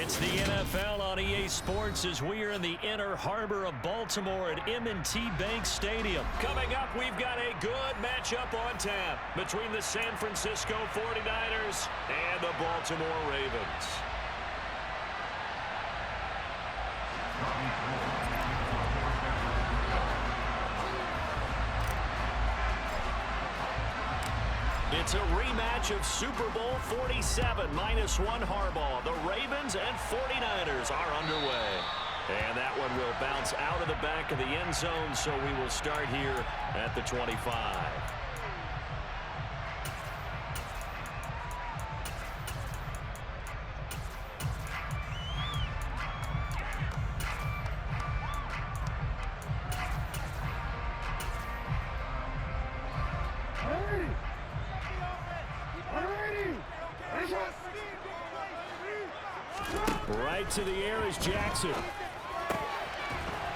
It's the NFL on EA Sports as we are in the inner harbor of Baltimore at M&T Bank Stadium. Coming up, we've got a good matchup on tap between the San Francisco 49ers and the Baltimore Ravens. It's a rematch of Super Bowl 47 -1 Harbaugh. The Ravens and 49ers are underway. And that one will bounce out of the back of the end zone, so we will start here at the 25. Right to the air is Jackson.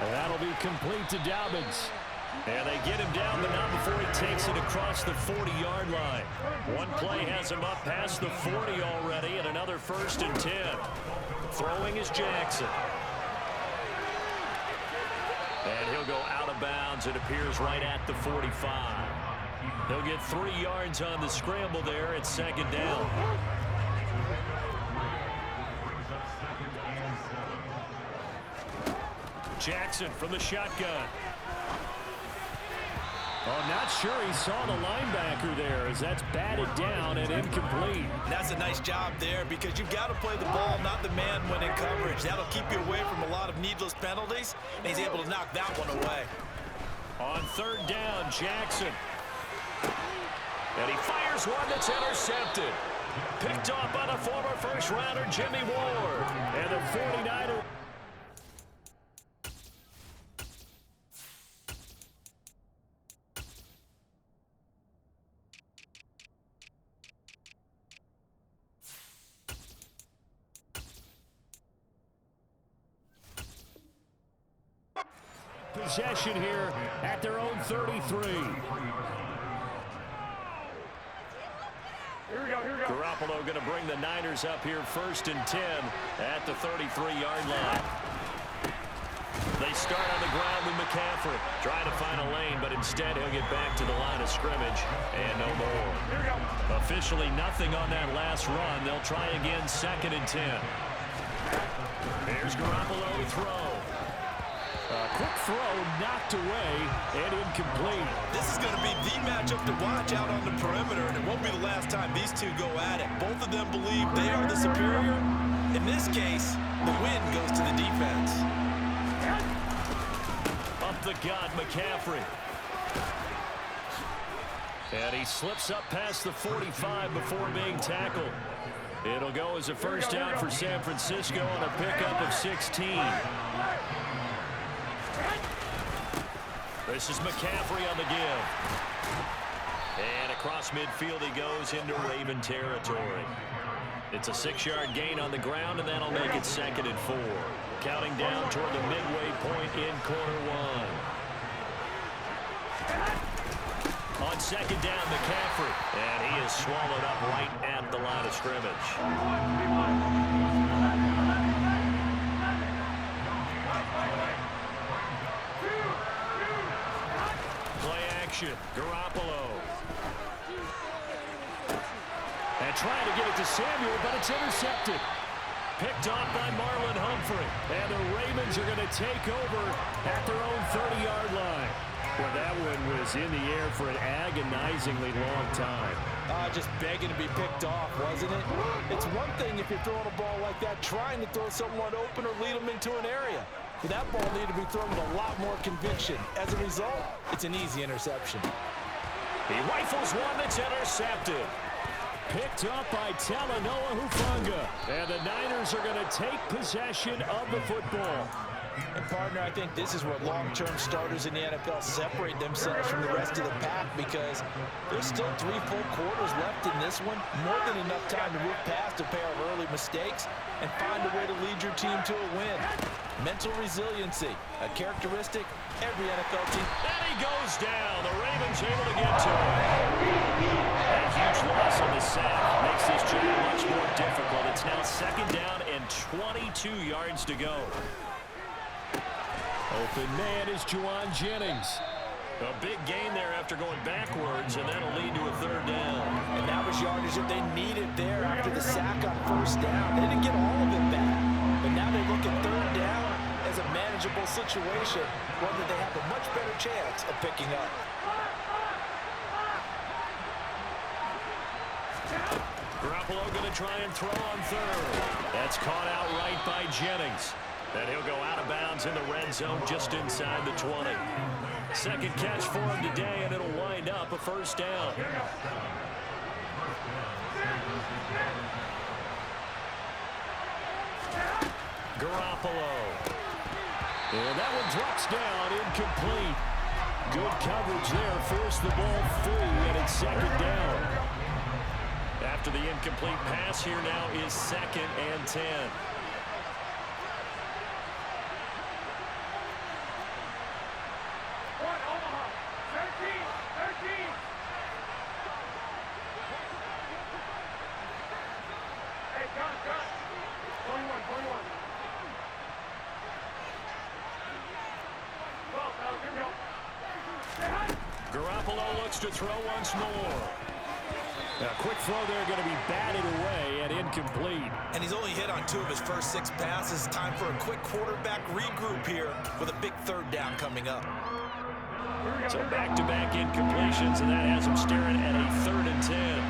And that'll be complete to Dobbins. And they get him down, but not before he takes it across the 40-yard line. One play has him up past the 40 already, and another 1st and 10. Throwing is Jackson. And he'll go out of bounds. It appears right at the 45. He'll get 3 yards on the scramble there. It's 2nd down. Jackson from the shotgun. Oh, not sure he saw the linebacker there as that's batted down and incomplete. That's a nice job there because you've got to play the ball, not the man when in coverage. That'll keep you away from a lot of needless penalties, and he's able to knock that one away. On 3rd down, Jackson. And he fires one that's intercepted. Picked off by the former first-rounder Jimmy Ward. And the 49ers. Possession here at their own 33. Garoppolo going to bring the Niners up here 1st and 10 at the 33-yard line. They start on the ground with McCaffrey. Trying to find a lane, but instead he'll get back to the line of scrimmage and no more. Officially nothing on that last run. They'll try again 2nd and 10. Here's Garoppolo to throw. A quick throw knocked away and incomplete. This is going to be the matchup to watch out on the perimeter, and it won't be the last time these two go at it. Both of them believe they are the superior. In this case, the win goes to the defense. Up the gut, McCaffrey. And he slips up past the 45 before being tackled. It'll go as a 1st down for San Francisco on a pickup of 16. This is McCaffrey on the give. And across midfield he goes into Raven territory. It's a 6-yard gain on the ground, and that'll make it 2nd and 4. Counting down toward the midway point in quarter 1. On 2nd down, McCaffrey. And he is swallowed up right at the line of scrimmage. Garoppolo. And trying to get it to Samuel, but it's intercepted. Picked off by Marlon Humphrey. And the Ravens are going to take over at their own 30-yard line. Well, that one was in the air for an agonizingly long time. Just begging to be picked off, wasn't it? It's one thing if you're throwing a ball like that, trying to throw someone open or lead them into an area. But that ball needed to be thrown with a lot more conviction. As a result, it's an easy interception. He rifles one that's intercepted. Picked up by Talanoa Hufanga. And the Niners are going to take possession of the football. And, partner, I think this is where long-term starters in the NFL separate themselves from the rest of the pack because there's still 3 full quarters left in this one. More than enough time to move past a pair of early mistakes and find a way to lead your team to a win. Mental resiliency, a characteristic every NFL team. And he goes down. The Ravens able to get to him. A huge loss on the sack makes this job much more difficult. It's now 2nd down and 22 yards to go. Open man is Juwan Jennings. A big gain there after going backwards, and that'll lead to a third down. And that was yardage that they needed there after the sack on first down. They didn't get all of it back, but now they look at third down as a manageable situation, one that they have a much better chance of picking up. Garoppolo going to try and throw on third. That's caught out right by Jennings. And he'll go out of bounds in the red zone just inside the 20. Second catch for him today, and it'll wind up a first down. Garoppolo. And that one drops down, incomplete. Good coverage there, forced the ball free, and it's second down. After the incomplete pass, here now is 2nd and 10. Garoppolo looks to throw once more. A quick throw there going to be batted away and incomplete. And he's only hit on 2 of his first 6 passes. Time for a quick quarterback regroup here with a big third down coming up. So back-to-back incompletions, and that has him staring at a 3rd and 10.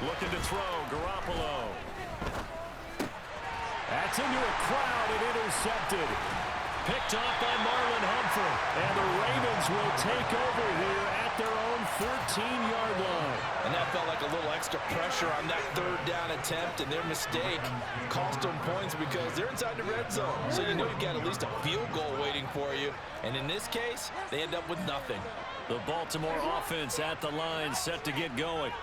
Looking to throw, Garoppolo. That's into a crowd and intercepted. Picked off by Marlon Humphrey. And the Ravens will take over here at their own 14-yard line. And that felt like a little extra pressure on that third down attempt, and their mistake cost them points because they're inside the red zone. So you know you've got at least a field goal waiting for you. And in this case, they end up with nothing. The Baltimore offense at the line, set to get going.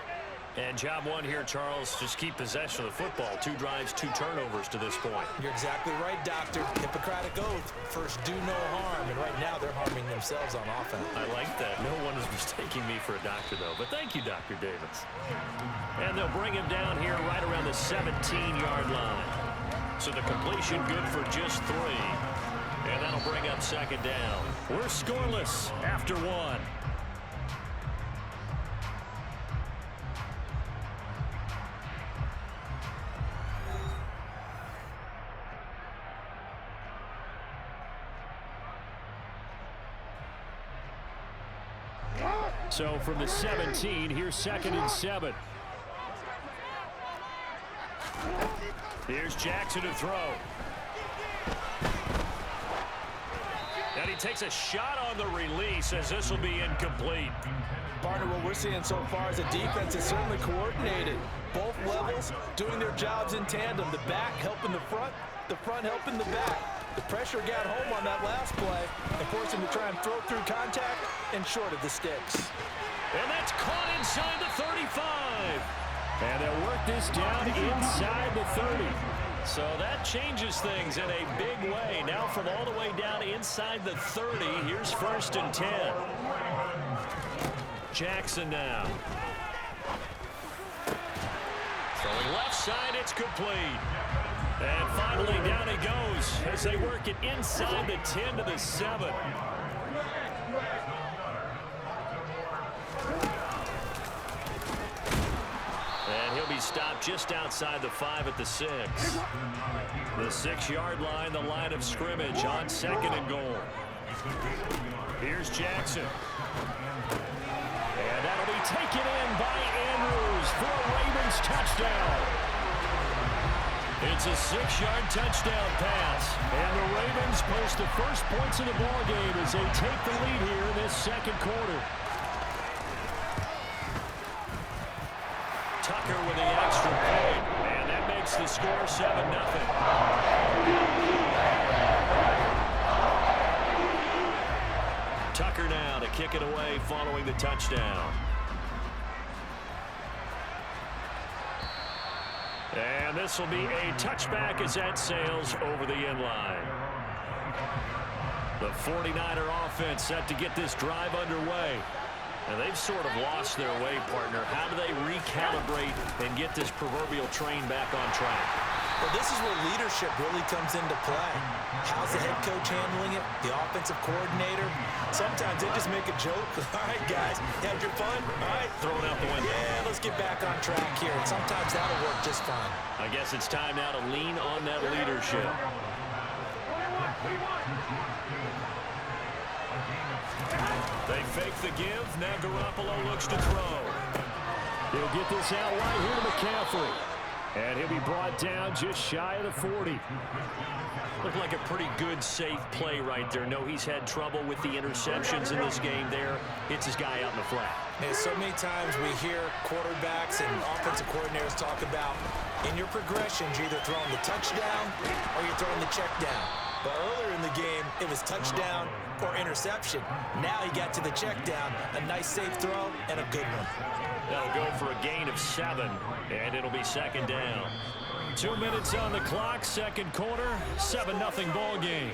And job one here, Charles, just keep possession of the football. 2 drives, 2 turnovers to this point. You're exactly right, Doctor. Hippocratic oath. First, do no harm. And right now, they're harming themselves on offense. I like that. No one is mistaking me for a doctor, though. But thank you, Dr. Davis. And they'll bring him down here right around the 17-yard line. So the completion good for just 3. And that'll bring up 2nd down. We're scoreless after 1. So from the 17, here's 2nd and 7. Here's Jackson to throw. And he takes a shot on the release as this will be incomplete. Partner, what we're seeing so far is a defense that's certainly coordinated. Both levels doing their jobs in tandem. The back helping the front helping the back. The pressure got home on that last play and forced him to try and throw through contact and short of the sticks. And that's caught inside the 35. And they'll work this down inside the 30. So that changes things in a big way. Now from all the way down inside the 30, here's 1st and 10. Jackson now. Throwing left side, it's complete. And finally down he goes as they work it inside the 10 to the 7. And he'll be stopped just outside the 5 at the 6. The 6-yard line, the line of scrimmage on 2nd and goal. Here's Jackson. And that'll be taken in by Andrews for a Ravens touchdown. It's a 6-yard touchdown pass. And the Ravens post the first points of the ballgame as they take the lead here in this 2nd quarter. Tucker with the extra point. And that makes the score 7-0. Tucker now to kick it away following the touchdown. And this will be a touchback as that sails over the end line. The 49er offense set to get this drive underway. And they've sort of lost their way, partner. How do they recalibrate and get this proverbial train back on track? Well, this is where leadership really comes into play. How's the head coach handling it? The offensive coordinator? Sometimes they just make a joke. All right, guys, had your fun? All right. Throw it out the window. Yeah, let's get back on track here. And sometimes that'll work just fine. I guess it's time now to lean on that leadership. They fake the give. Now Garoppolo looks to throw. He'll get this out right here to McCaffrey. And he'll be brought down just shy of the 40. Looked like a pretty good, safe play right there. No, he's had trouble with the interceptions in this game there. Hits his guy out in the flat. And so many times we hear quarterbacks and offensive coordinators talk about in your progressions, you're either throwing the touchdown or you're throwing the check down. But earlier in the game, it was touchdown or interception. Now he got to the check down, a nice safe throw, and a good one. That'll go for a gain of 7, and it'll be second down. 2 minutes on the clock, second quarter, 7-0 ball game.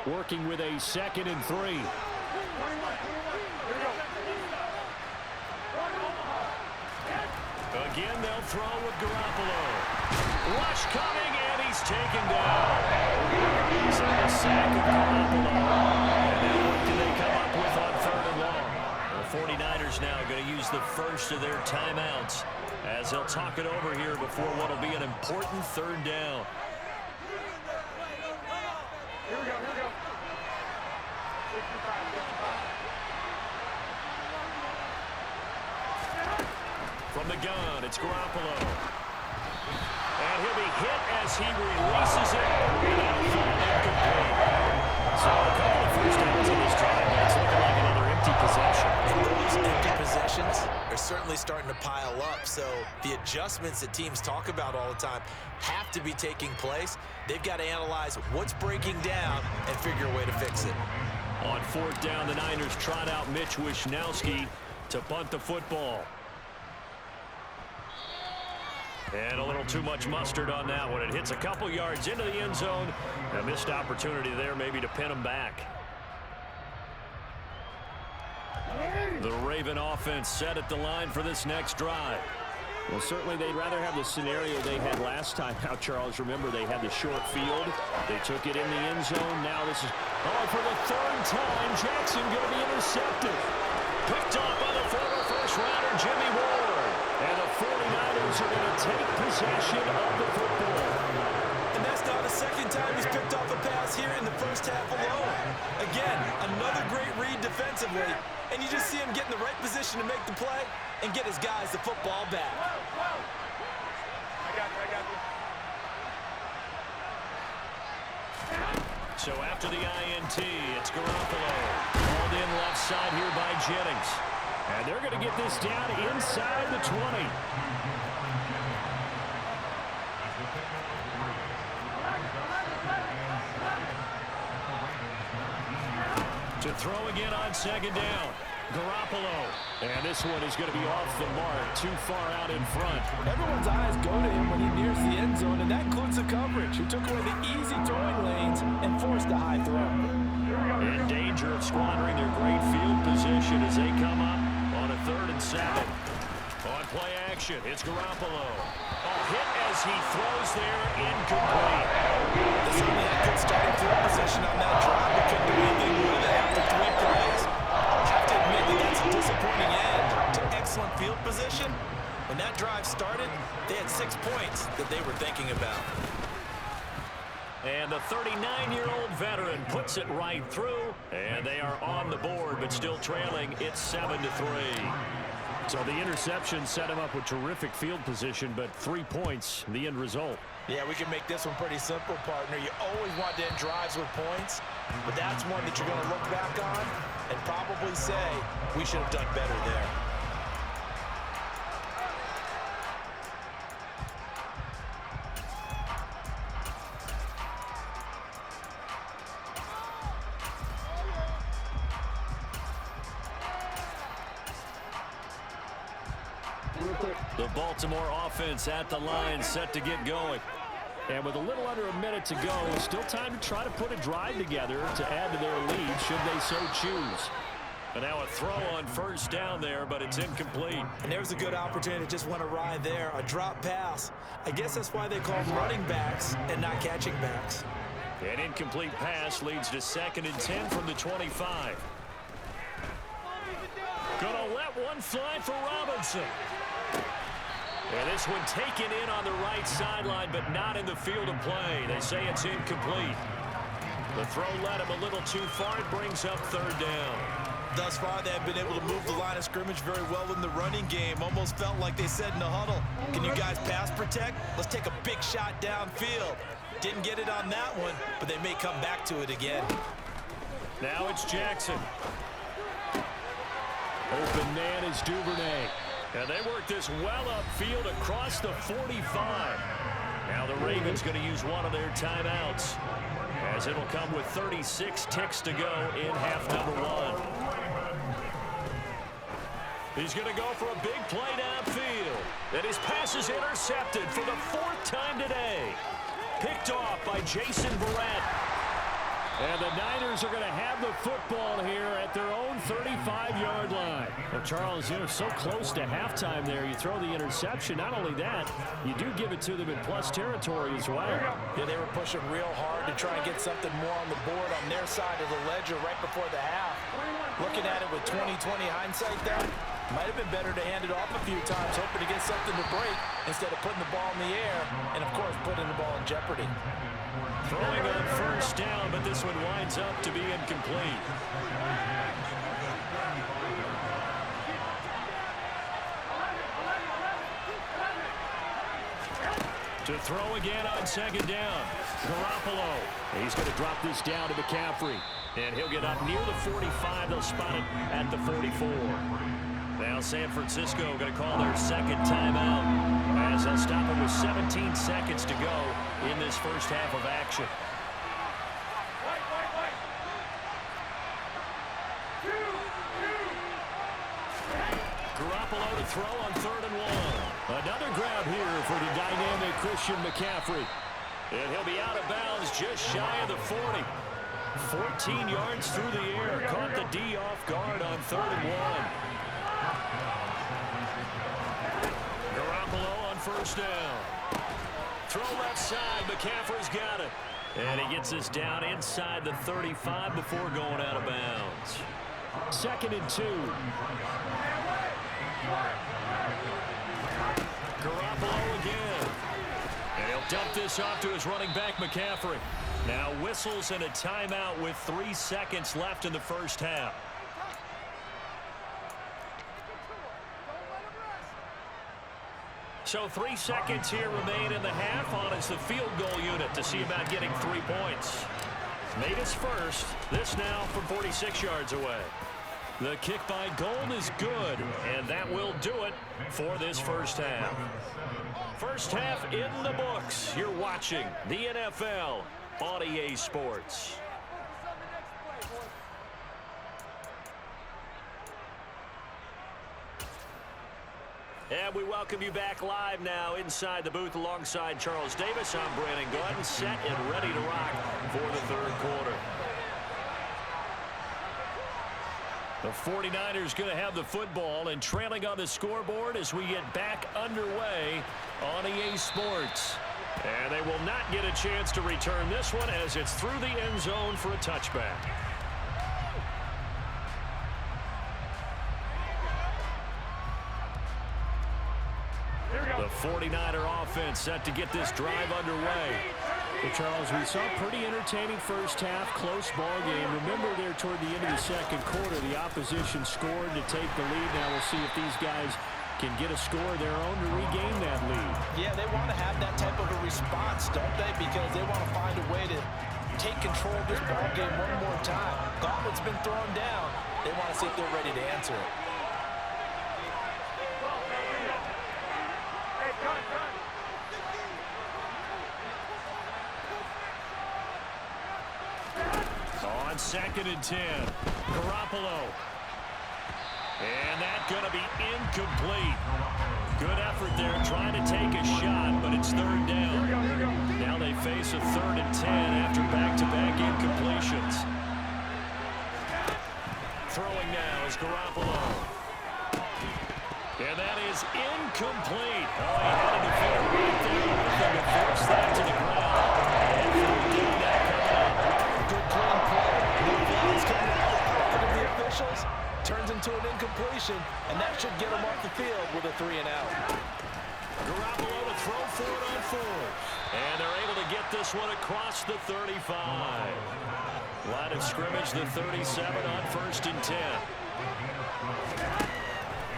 Working with a 2nd and 3. Again, they'll throw with Garoppolo. Rush coming, and he's taken down. So the sack of Garoppolo. And now what do they come up with on 3rd and long? The 49ers now going to use the first of their timeouts as they'll talk it over here before what will be an important 3rd down. Here we go. From the gun, it's Garoppolo. And he'll be hit as he releases it. So a couple of first downs on this drive, but it's looking like another empty possession. And those empty possessions are certainly starting to pile up. So the adjustments that teams talk about all the time have to be taking place. They've got to analyze what's breaking down and figure a way to fix it. On 4th down, the Niners trot out Mitch Wishnowski to punt the football. And a little too much mustard on that one. It hits a couple yards into the end zone. A missed opportunity there maybe to pin them back. The Raven offense set at the line for this next drive. Well, certainly they'd rather have the scenario they had last time out, Charles. Remember, they had the short field. They took it in the end zone. Now this is, for the 3rd time, Jackson going to be intercepted. Picked off by the former first-rounder Jimmy Ward. And the 49ers are going to take possession of the football. And that's not the second time he's picked off a pass here in the first half alone. Again, another great read defensively, and you just see him get in the right position to make the play and get his guys the football back. I got you. So after the INT, it's Garoppolo. Called in left side here by Jennings. And they're going to get this down inside the 20. To throw again on 2nd down. Garoppolo. And this one is going to be off the mark, too far out in front. Everyone's eyes go to him when he nears the end zone, and that includes the coverage, who took away the easy throwing lanes and forced a high throw. In danger of squandering their great field position as they come up on a 3rd and 7. On play action, it's Garoppolo. Hit as he throws there, incomplete. They certainly had good starting field position on that drive, but couldn't do anything with it after 3 plays. I have to admit that that's a disappointing end to excellent field position. When that drive started, they had 6 points that they were thinking about. And the 39-year-old veteran puts it right through, and they are on the board, but still trailing. It's 7-3. So the interception set him up with terrific field position, but 3 points, the end result. Yeah, we can make this one pretty simple, partner. You always want to end drives with points, but that's one that you're going to look back on and probably say, we should have done better there. The Baltimore offense at the line, set to get going. And with a little under a minute to go, still time to try to put a drive together to add to their lead should they so choose. And now a throw on first down there, but it's incomplete. And there's a good opportunity to just went awry there. A drop pass. I guess that's why they call them running backs and not catching backs. An incomplete pass leads to 2nd and 10 from the 25. Gonna let one fly for Robinson. And this one taken in on the right sideline, but not in the field of play. They say it's incomplete. The throw led him a little too far. It brings up 3rd down. Thus far, they have been able to move the line of scrimmage very well in the running game. Almost felt like they said in the huddle, can you guys pass protect? Let's take a big shot downfield. Didn't get it on that one, but they may come back to it again. Now it's Jackson. Open man is Duvernay. And they work this well upfield across the 45. Now the Ravens going to use one of their timeouts, as it'll come with 36 ticks to go in half number 1. He's going to go for a big play downfield. And his pass is intercepted for the 4th time today. Picked off by Jason Verrett. And the Niners are going to have the football here at their own 35-yard line. Well, Charles, you know, so close to halftime there. You throw the interception. Not only that, you do give it to them in plus territory as well. Yeah, they were pushing real hard to try and get something more on the board on their side of the ledger right before the half. Looking at it with 20/20 hindsight there, might have been better to hand it off a few times, hoping to get something to break instead of putting the ball in the air and, of course, putting the ball in jeopardy. Throwing on first down, but this one winds up to be incomplete. To throw again on 2nd down. Garoppolo. He's going to drop this down to McCaffrey. And he'll get up near the 45. They'll spot it at the 44. Now San Francisco going to call their 2nd timeout, as they'll stop it with 17 seconds to go in this first half of action. Garoppolo to throw on 3rd and 1. Another grab here for the dynamic Christian McCaffrey. And he'll be out of bounds just shy of the 40. 14 yards through the air. Caught the D off guard on 3rd and 1. Garoppolo on first down. Throw left side. McCaffrey's got it. And he gets this down inside the 35 before going out of bounds. 2nd and 2. Garoppolo again. And he'll dump this off to his running back, McCaffrey. Now whistles and a timeout with 3 seconds left in the first half. So 3 seconds here remain in the half on as the field goal unit to see about getting 3 points. Made his first. This now from 46 yards away. The kick by Gold is good, and that will do it for this first half. First half in the books. You're watching the NFL on EA Sports. And we welcome you back live now inside the booth alongside Charles Davis. I'm Brandon Glenn, set and ready to rock for the 3rd quarter. The 49ers going to have the football and trailing on the scoreboard as we get back underway on EA Sports. And they will not get a chance to return this one as it's through the end zone for a touchback. The 49er offense set to get this drive underway. Well, Charles, we saw a pretty entertaining first half, close ball game. Remember there toward the end of the 2nd quarter, the opposition scored to take the lead. Now we'll see if these guys can get a score of their own to regain that lead. Yeah, they want to have that type of a response, don't they? Because they want to find a way to take control of this ball game one more time. Gauntlet's been thrown down. They want to see if they're ready to answer it. On 2nd and 10, Garoppolo. And that's going to be incomplete. Good effort there trying to take a shot, but it's third down. Now they face a 3rd and 10 after back-to-back incompletions. Throwing now is Garoppolo. And that is incomplete. Oh, he had a defender right there with him to force that to the ground. And third down now coming up. Good clean play. No flags coming out of the officials. Turns into an incompletion, and that should get him off the field with a 3 and out. Garoppolo to throw for it on 4th. And they're able to get this one across the 35. Line of scrimmage, the 37 on 1st and 10.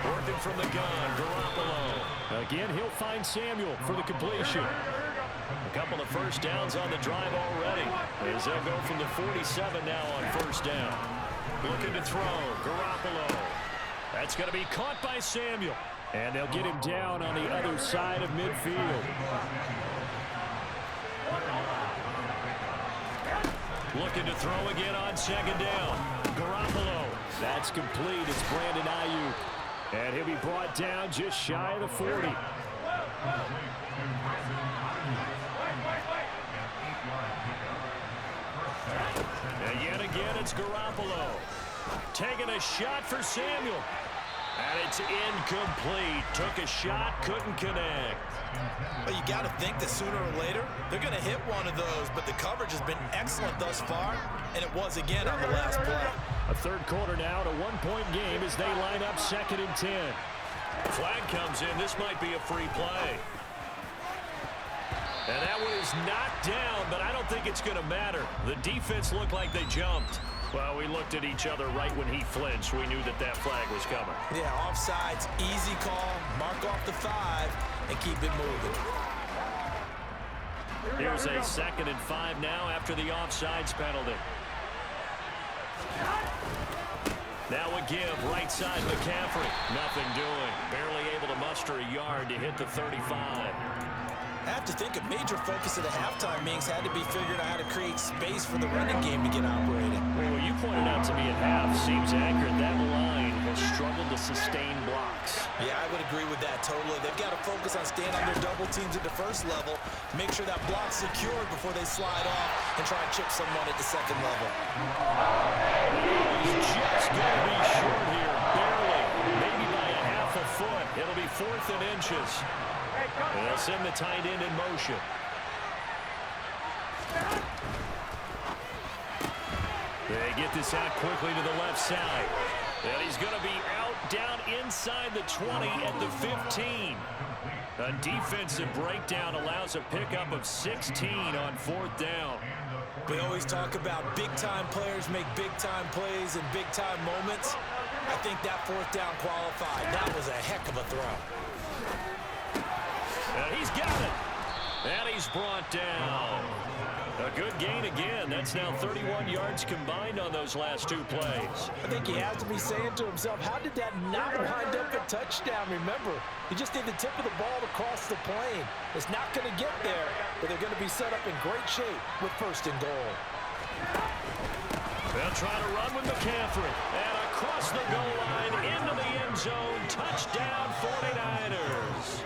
Working from the gun, Garoppolo. Again, he'll find Samuel for the completion. A couple of first downs on the drive already, as they'll go from the 47 now on 1st down. Looking to throw, Garoppolo. That's going to be caught by Samuel. And they'll get him down on the other side of midfield. Looking to throw again on 2nd down. Garoppolo. That's complete. It's Brandon Ayuk. And he'll be brought down just shy of the 40. And yet again, it's Garoppolo. Taking a shot for Samuel. And it's incomplete. Took a shot, couldn't connect. Well, you got to think that sooner or later, they're going to hit one of those, but the coverage has been excellent thus far, and it was again on the last play. A third quarter now, a 1-point game as they line up 2nd and 10. Flag comes in. This might be a free play. And that one is knocked down, but I don't think it's going to matter. The defense looked like they jumped. Well, we looked at each other right when he flinched. We knew that that flag was coming. Yeah, offsides, easy call, mark off the 5, and keep it moving. Here's a 2nd and 5 now after the offsides penalty. Now a give, right side McCaffrey. Nothing doing. Barely able to muster a yard to hit the 35. I have to think a major focus of the halftime meetings had to be figuring out how to create space for the running game to get operating. Well, you pointed out to me at half, seems accurate. That line has struggled to sustain blocks. Yeah, I would agree with that totally. They've got to focus on staying on their double teams at the first level, make sure that block's secured before they slide off and try and chip someone at the second level. He's just going to be short here, barely, maybe by a half a foot. It'll be 4th and inches. They'll send the tight end in motion. They get this out quickly to the left side. And he's going to be out down inside the 20 at the 15. A defensive breakdown allows a pickup of 16 on 4th down. We always talk about big-time players make big-time plays in big-time moments. I think that 4th down qualified. That was a heck of a throw. And he's got it. And he's brought down. A good gain again. That's now 31 yards combined on those last 2 plays. I think he has to be saying to himself, how did that not wind up a touchdown? Remember, he just did the tip of the ball across the plane. It's not going to get there, but they're going to be set up in great shape with 1st and goal. They'll try to run with McCaffrey. And across the goal line into the end zone. Touchdown 49ers.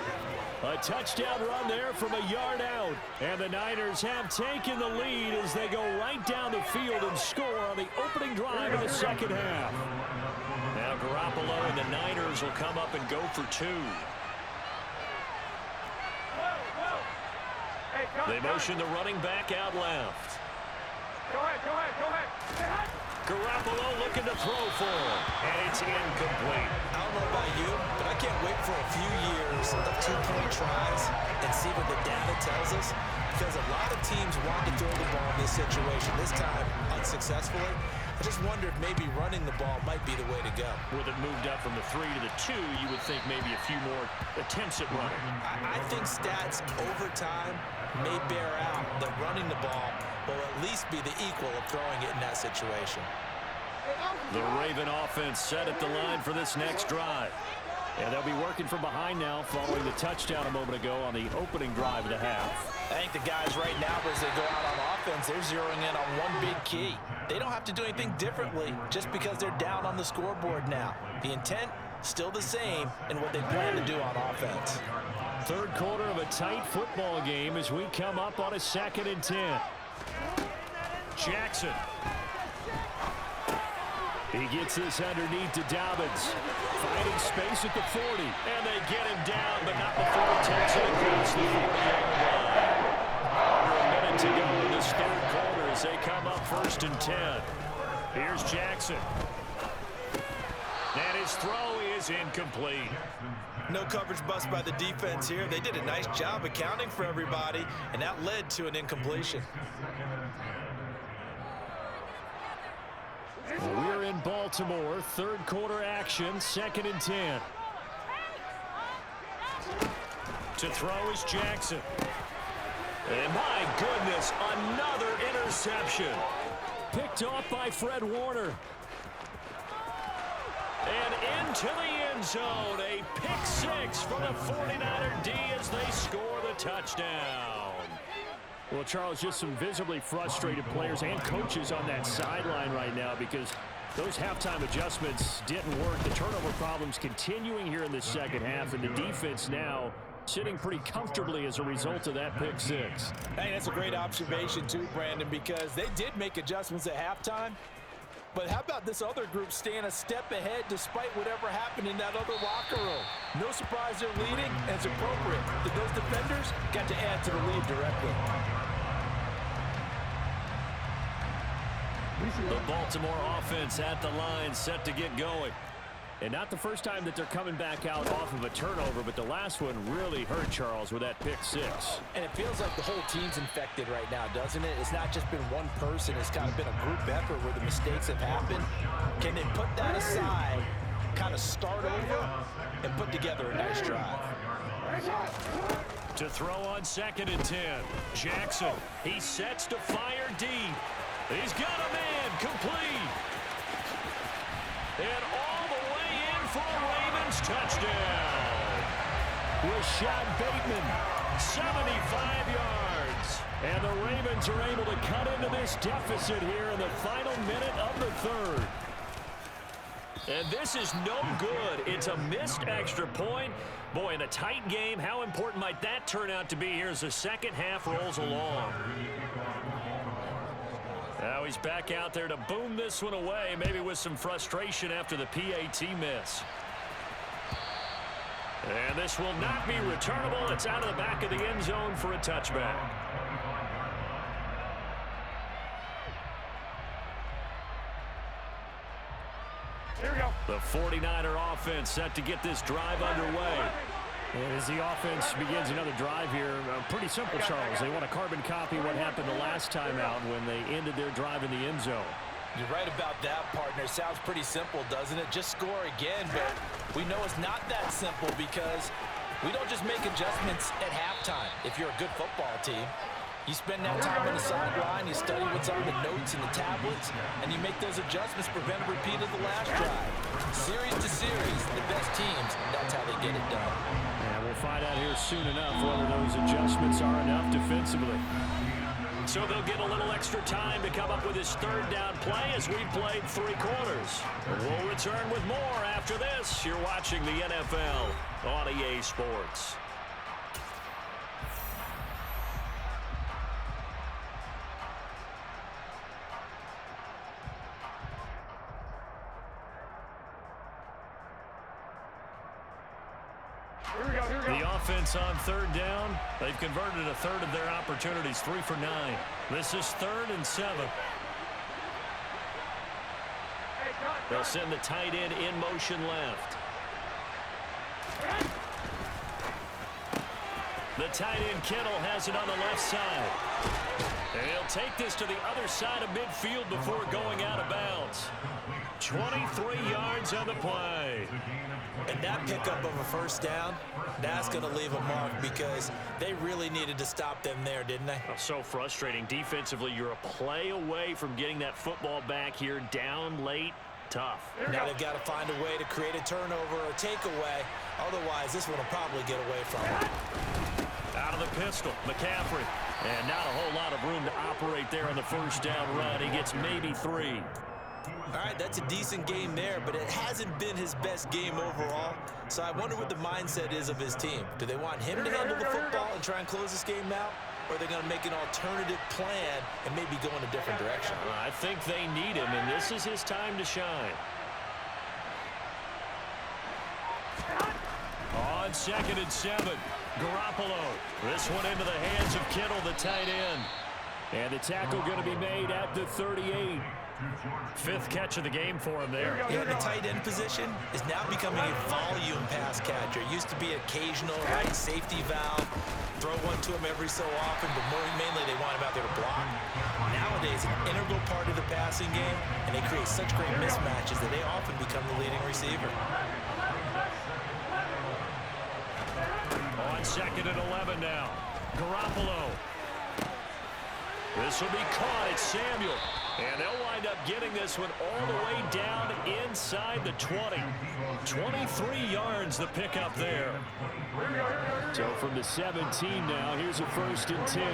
A touchdown run there from a yard out. And the Niners have taken the lead as they go right down the field and score on the opening drive of the 2nd half. Now Garoppolo and the Niners will come up and go for 2. They motion the running back out left. Go ahead. Garoppolo looking to throw for him. And it's incomplete. I don't know about you, but I can't wait for a few years of 2-point tries and see what the data tells us. Because a lot of teams want to throw the ball in this situation. This time, unsuccessfully. I just wonder if maybe running the ball might be the way to go. With it moved up from the 3 to the 2, you would think maybe a few more attempts at running. I think stats over time may bear out that running the ball will at least be the equal of throwing it in that situation. The Raven offense set at the line for this next drive. And they'll be working from behind now following the touchdown a moment ago on the opening drive of the half. I think the guys right now, as they go out on offense, they're zeroing in on one big key. They don't have to do anything differently just because they're down on the scoreboard now. The intent still the same in what they plan to do on offense. Third quarter of a tight football game as we come up on a 2nd and 10. Jackson. He gets this underneath to Dobbins. Finding space at the 40. And they get him down, but not before he takes it across the 40-yard line. Under a minute to go in this third quarter as they come up 1st and 10. Here's Jackson. And his throw is incomplete. No coverage bust by the defense here. They did a nice job accounting for everybody, and that led to an incompletion. We're in Baltimore. Third quarter action. 2nd and 10. To throw is Jackson. And my goodness, another interception. Picked off by Fred Warner. And into the end zone. A pick 6 from the 49er D as they score the touchdown. Well, Charles, just some visibly frustrated players and coaches on that sideline right now because those halftime adjustments didn't work. The turnover problems continuing here in the second half, and the defense now sitting pretty comfortably as a result of that pick 6. Hey, that's a great observation too, Brandon, because they did make adjustments at halftime. But how about this other group staying a step ahead despite whatever happened in that other locker room? No surprise they're leading, and it's appropriate that those defenders got to add to the lead directly. The Baltimore offense at the line, set to get going. And not the first time that they're coming back out off of a turnover, but the last one really hurt Charles with that pick 6. And it feels like the whole team's infected right now, doesn't it? It's not just been one person. It's kind of been a group effort where the mistakes have happened. Can they put that aside, kind of start over, and put together a nice drive? To throw on 2nd and 10. Jackson, he sets to fire deep. He's got a man complete. And all the way in for a Ravens touchdown. Rashad Bateman, 75 yards. and the Ravens are able to cut into this deficit here in the final minute of the third. And this is no good. It's a missed extra point. Boy, in a tight game, how important might that turn out to be here as the second half rolls along? Now he's back out there to boom this one away, maybe with some frustration after the PAT miss. And this will not be returnable. It's out of the back of the end zone for a touchback. Here we go. The 49er offense set to get this drive underway. And as the offense begins another drive here, pretty simple, Charles. They want to carbon copy what happened the last time out when they ended their drive in the end zone. You're right about that, partner. Sounds pretty simple, doesn't it? Just score again, but we know it's not that simple because we don't just make adjustments at halftime. If you're a good football team, you spend that time on the sideline, you study what's on the notes and the tablets, and you make those adjustments, prevent a repeat of the last drive. Series to series, the best teams, that's how they get it done. And we'll find out here soon enough whether those adjustments are enough defensively. So they'll get a little extra time to come up with his third down play as we played 3 quarters. We'll return with more after this. You're watching the NFL on EA Sports. The offense on third down, they've converted a third of their opportunities, 3 for 9. This is 3rd and 7. They'll send the tight end in motion left. The tight end Kittle has it on the left side. And he'll take this to the other side of midfield before going out of bounds. 23 yards on the play. And that pickup of a first down, that's going to leave a mark because they really needed to stop them there, didn't they? Oh, so frustrating. Defensively, you're a play away from getting that football back here down late. Tough. Now they've got to find a way to create a turnover or takeaway. Otherwise, this one will probably get away from them. Out of the pistol, McCaffrey. And not a whole lot of room to operate there on the first down run. He gets maybe 3. All right, that's a decent game there, but it hasn't been his best game overall. So I wonder what the mindset is of his team. Do they want him to handle the football and try and close this game out? Or are they going to make an alternative plan and maybe go in a different direction? I think they need him, and this is his time to shine. On 2nd and 7, Garoppolo. This one into the hands of Kittle, the tight end. And the tackle going to be made at the 38. 5th catch of the game for him there. Yeah, the tight end position is now becoming a volume pass catcher. It used to be occasional, right, safety valve, throw one to him every so often, but mainly they want him out there to block. Nowadays, an integral part of the passing game, and they create such great mismatches that they often become the leading receiver. On 2nd and 11 now, Garoppolo. This will be caught. It's Samuel. And they'll wind up getting this one all the way down inside the 20. 23 yards the pickup there. So from the 17 now, here's a 1st and 10.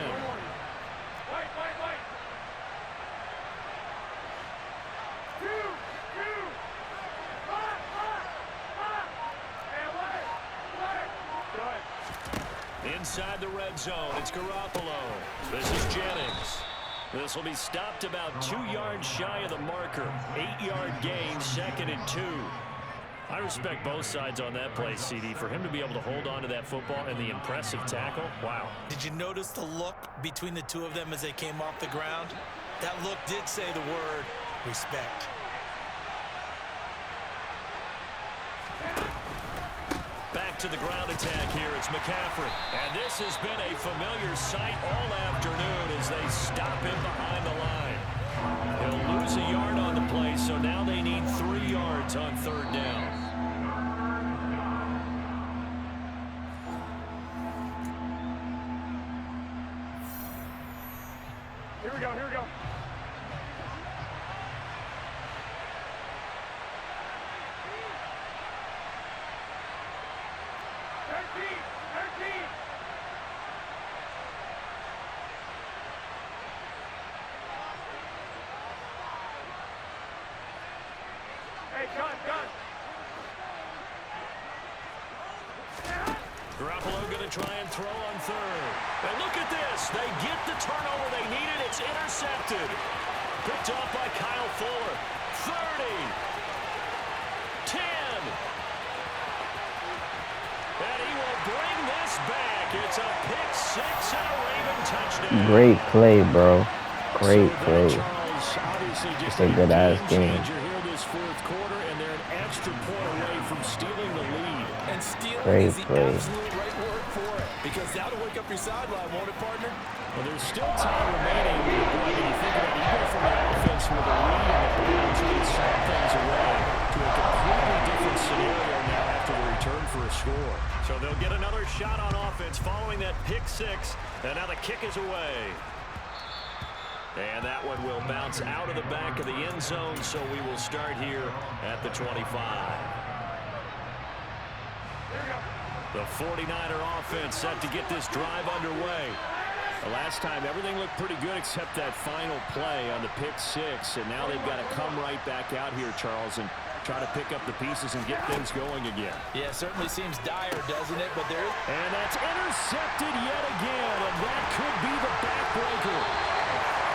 Inside the red zone, it's Garoppolo. This is Jennings. This will be stopped about 2 yards shy of the marker. 8-yard gain, 2nd and 2. I respect both sides on that play, CD. For him to be able to hold on to that football and the impressive tackle, wow. Did you notice the look between the two of them as they came off the ground? That look did say the word respect. Back to the ground attack here. It's McCaffrey. And this has been a familiar sight all afternoon as they stop him behind the line. He'll lose a yard on the play, so now they need 3 yards on 3rd down. Here we go, here we go. Garoppolo going to try and throw on 3rd. And look at this. They get the turnover they needed. It's intercepted. Picked off by Kyle Fuller. 30. 10. And he will bring this back. It's a pick 6 and a Raven touchdown. Great play, bro. Great play. It's a good-ass game. Here this 4th quarter, and they're an extra point away from stealing the lead. And stealing Great is the play. absolute right word for it. Because that'll wake up your sideline, won't it, partner? Well, there's still time remaining. Boy, when you think about it, you go from the offense with a lead and the Browns can slap things away to a completely different scenario now after the return for a score. So they'll get another shot on offense following that pick 6. And now the kick is away. And that one will bounce out of the back of the end zone, so we will start here at the 25. The 49er offense set to get this drive underway. The last time, everything looked pretty good except that final play on the pick 6. And now they've got to come right back out here, Charles, and try to pick up the pieces and get things going again. Yeah, it certainly seems dire, doesn't it? But there is... And that's intercepted yet again, and that could be the backbreaker.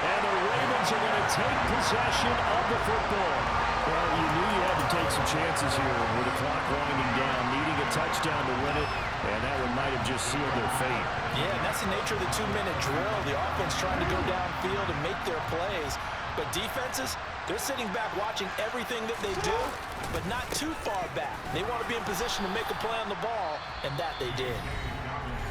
And the Ravens are going to take possession of the football. Well, you knew you had to take some chances here with the clock winding down, needing a touchdown to win it, and that one might have just sealed their fate. Yeah, and that's the nature of the 2-minute drill. The offense trying to go downfield and make their plays. But defenses, they're sitting back watching everything that they do, but not too far back. They want to be in position to make a play on the ball, and that they did.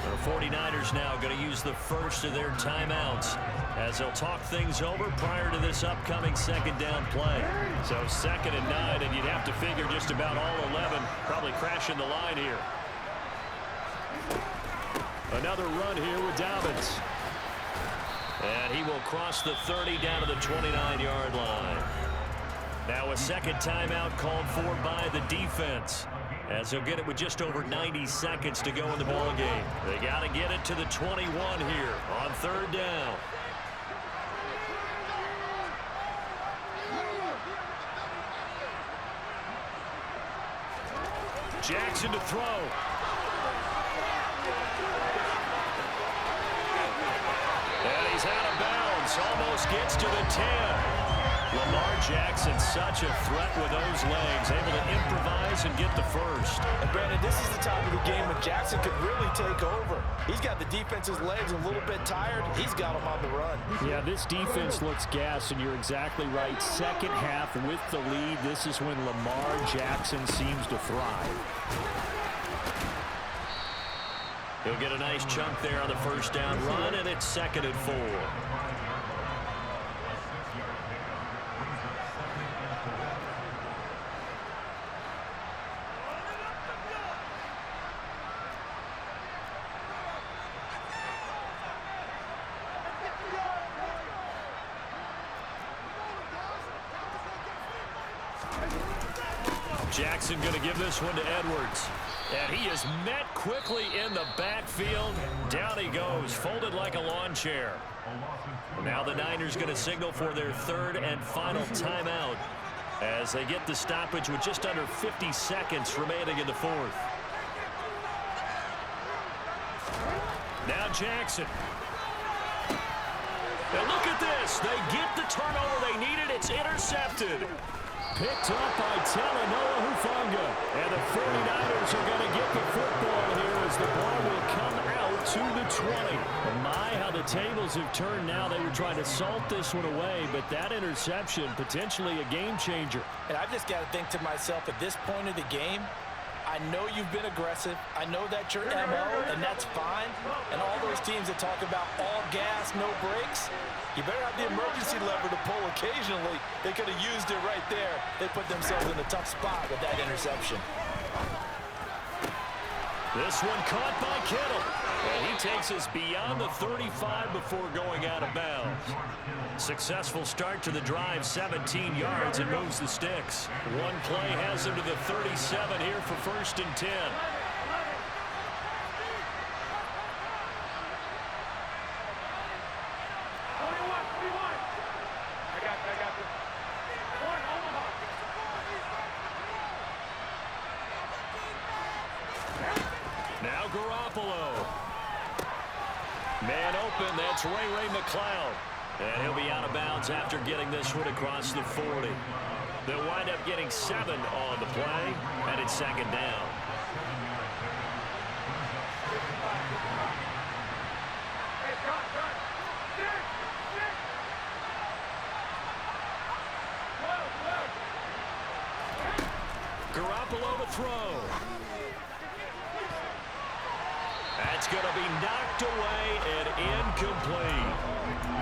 The 49ers now going to use the first of their timeouts as they'll talk things over prior to this upcoming 2nd down play. So 2nd and 9, and you'd have to figure just about all 11 probably crashing the line here. Another run here with Dobbins. And he will cross the 30 down to the 29-yard line. Now a 2nd timeout called for by the defense, as they'll get it with just over 90 seconds to go in the ballgame. They got to get it to the 21 here on 3rd down. Jackson to throw. And he's out of bounds. Almost gets to the 10. Lamar Jackson, such a threat with those legs, able to improvise and get the first. And Brandon, this is the time of the game when Jackson could really take over. He's got the defense's legs a little bit tired. He's got them on the run. Yeah, this defense looks gassed, and you're exactly right. Second half with the lead, this is when Lamar Jackson seems to thrive. He'll get a nice chunk there on the first down run, and it's 2nd and 4. Jackson going to give this one to Edwards. And he is met quickly in the backfield. Down he goes, folded like a lawn chair. Now the Niners going to signal for their 3rd and final timeout as they get the stoppage with just under 50 seconds remaining in the 4th. Now Jackson. And look at this. They get the turnover they needed. It's intercepted. Picked up by Talanoa Hufanga. And the 49ers are going to get the football here as the ball will come out to the 20. My, how the tables have turned now. They were trying to salt this one away, but that interception, potentially a game changer. And I've just got to think to myself, at this point of the game, I know you've been aggressive. I know that's your MO, and that's fine. And all those teams that talk about all gas, no brakes, you better have the emergency lever to pull occasionally. They could have used it right there. They put themselves in a tough spot with that interception. This one caught by Kittle. And he takes us beyond the 35 before going out of bounds. Successful start to the drive, 17 yards, and moves the sticks. One play has him to the 37 here for 1st and 10. Now Garoppolo. Man open, that's Ray McCloud. And he'll be out of bounds after getting this one across the 40. They'll wind up getting 7 on the play, and it's 2nd down. Garoppolo to throw. That's going to be knocked away and incomplete.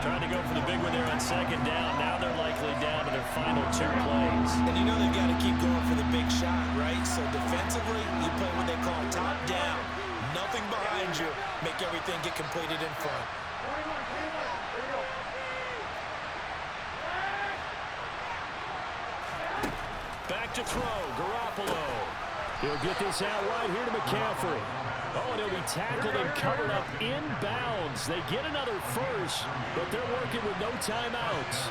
Trying to go for the big one there on 2nd down. Now they're likely down to their final 2 plays. And you know they've got to keep going for the big shot, right? So defensively, you play what they call top down. Nothing behind you. Make everything get completed in front. Back to throw, Garoppolo. He'll get this out right here to McCaffrey. Oh, and he'll be tackled and covered up inbounds. They get another first, but they're working with no timeouts.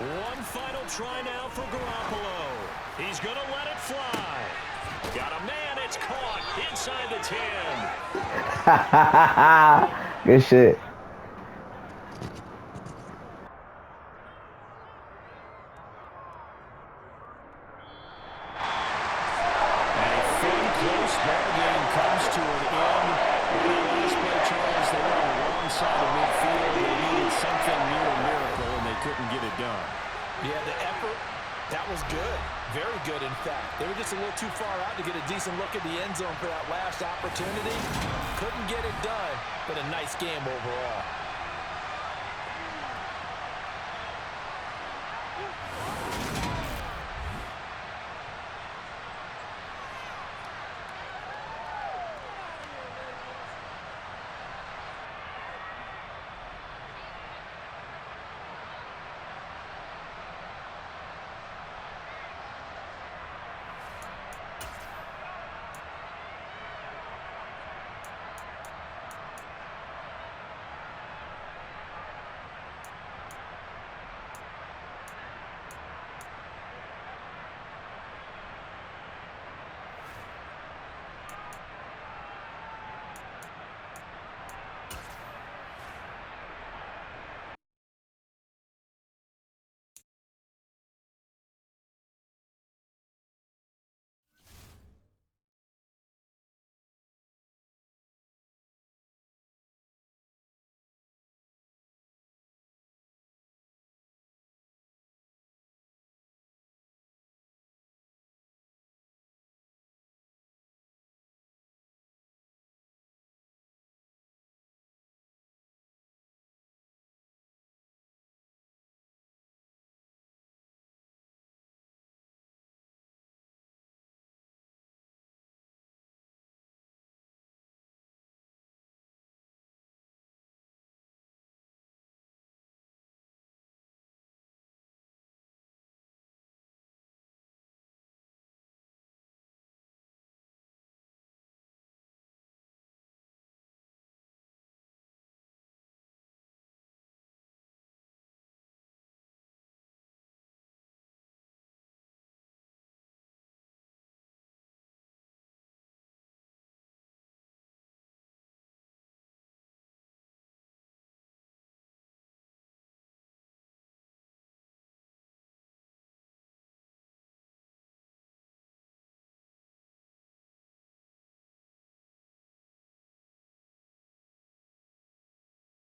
One final try now for Garoppolo. He's going to let it fly. Got a man, it's caught inside the 10. Good shit. Yeah, the effort, that was good. Very good, in fact. They were just a little too far out to get a decent look at the end zone for that last opportunity. Couldn't get it done, but a nice game overall.